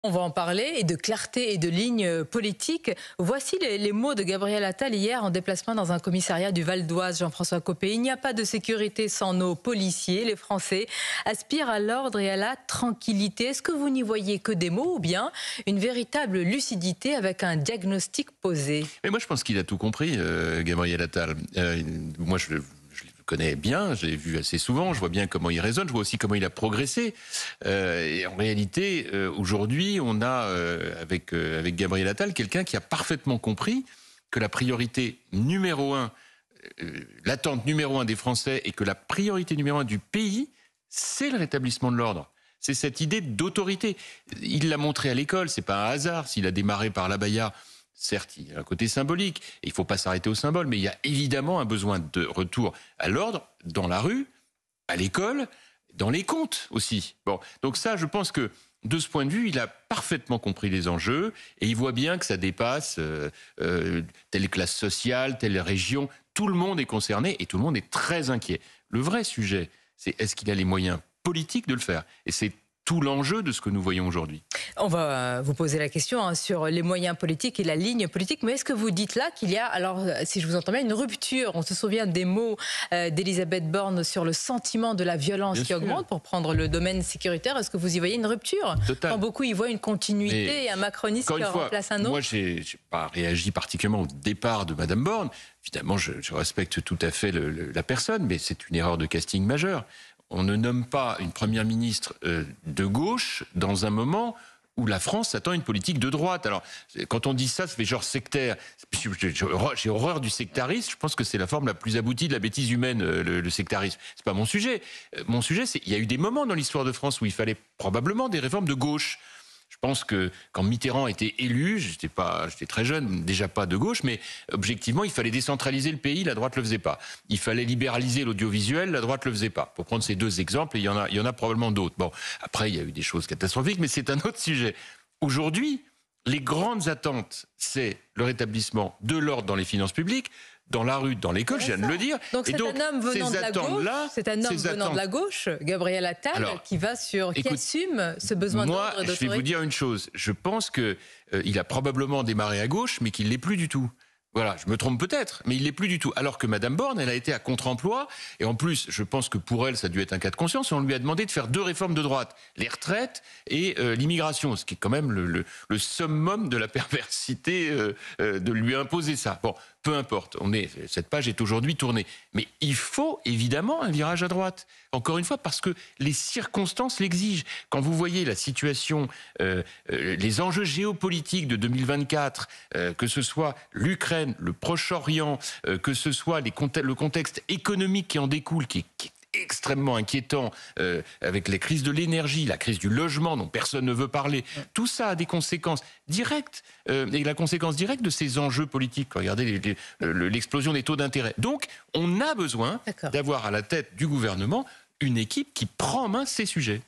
On va en parler, et de clarté et de ligne politique. Voici les mots de Gabriel Attal hier en déplacement dans un commissariat du Val d'Oise, Jean-François Copé. Il n'y a pas de sécurité sans nos policiers. Les Français aspirent à l'ordre et à la tranquillité. Est-ce que vous n'y voyez que des mots ou bien une véritable lucidité avec un diagnostic posé? Mais moi, je pense qu'il a tout compris, Gabriel Attal. Moi, je le connais bien, je l'ai vu assez souvent, je vois bien comment il raisonne, je vois aussi comment il a progressé. Et en réalité, aujourd'hui, on a, avec Gabriel Attal, quelqu'un qui a parfaitement compris que la priorité numéro un, l'attente numéro un des Français, et que la priorité numéro un du pays, c'est le rétablissement de l'ordre. C'est cette idée d'autorité. Il l'a montré à l'école, c'est pas un hasard s'il a démarré par l'abaya. Certes, il y a un côté symbolique, et il ne faut pas s'arrêter au symbole, mais il y a évidemment un besoin de retour à l'ordre dans la rue, à l'école, dans les comptes aussi. Bon, donc ça, je pense que de ce point de vue, il a parfaitement compris les enjeux, et il voit bien que ça dépasse telle classe sociale, telle région. Tout le monde est concerné, et tout le monde est très inquiet. Le vrai sujet, c'est est-ce qu'il a les moyens politiques de le faire? Et c'est tout l'enjeu de ce que nous voyons aujourd'hui. On va vous poser la question sur les moyens politiques et la ligne politique, mais est-ce que vous dites là qu'il y a, alors si je vous entends bien, une rupture? On se souvient des mots d'Elisabeth Borne sur le sentiment de la violence Bien qui sûr. augmente, pour prendre le domaine sécuritaire. Est-ce que vous y voyez une rupture? Total. Quand beaucoup y voient une continuité Mais, et un macroniste qui remplace un autre? moi, j'ai pas réagi particulièrement au départ de Madame Borne. Évidemment, je respecte tout à fait la personne, mais c'est une erreur de casting majeure. On ne nomme pas une première ministre de gauche dans un moment où la France attend une politique de droite. Alors, quand on dit ça, ça fait genre sectaire. J'ai horreur du sectarisme. Je pense que c'est la forme la plus aboutie de la bêtise humaine, le sectarisme. C'est pas mon sujet. Mon sujet, c'est qu'il y a eu des moments dans l'histoire de France où il fallait probablement des réformes de gauche. Je pense que quand Mitterrand était élu, j'étais très jeune, déjà pas de gauche, mais objectivement, il fallait décentraliser le pays, la droite le faisait pas. Il fallait libéraliser l'audiovisuel, la droite le faisait pas. Pour prendre ces deux exemples, et il y en a probablement d'autres. Bon, après, il y a eu des choses catastrophiques, mais c'est un autre sujet. Aujourd'hui, les grandes attentes, c'est le rétablissement de l'ordre dans les finances publiques, dans la rue, dans l'école, je viens de le dire. Donc c'est un homme venant de la gauche, de la gauche, Gabriel Attal, alors, qui assume ce besoin d'ordre et d'autorité. Moi, je vais vous dire une chose. Je pense que il a probablement démarré à gauche, mais qu'il l'est plus du tout. Voilà, je me trompe peut-être, mais il l'est plus du tout. Alors que Madame Borne, elle a été à contre-emploi, et en plus, je pense que pour elle, ça a dû être un cas de conscience, et on lui a demandé de faire deux réformes de droite, les retraites et l'immigration, ce qui est quand même le summum de la perversité de lui imposer ça. Bon, peu importe, cette page est aujourd'hui tournée. Mais il faut évidemment un virage à droite. Encore une fois, parce que les circonstances l'exigent. Quand vous voyez la situation, les enjeux géopolitiques de 2024, que ce soit l'Ukraine, le Proche-Orient, que ce soit le contexte économique qui en découle, qui est extrêmement inquiétant, avec les crises de l'énergie, la crise du logement dont personne ne veut parler. Tout ça a des conséquences directes, et la conséquence directe de ces enjeux politiques. Regardez l'explosion des taux d'intérêt. Donc, on a besoin d'avoir à la tête du gouvernement une équipe qui prend en main ces sujets.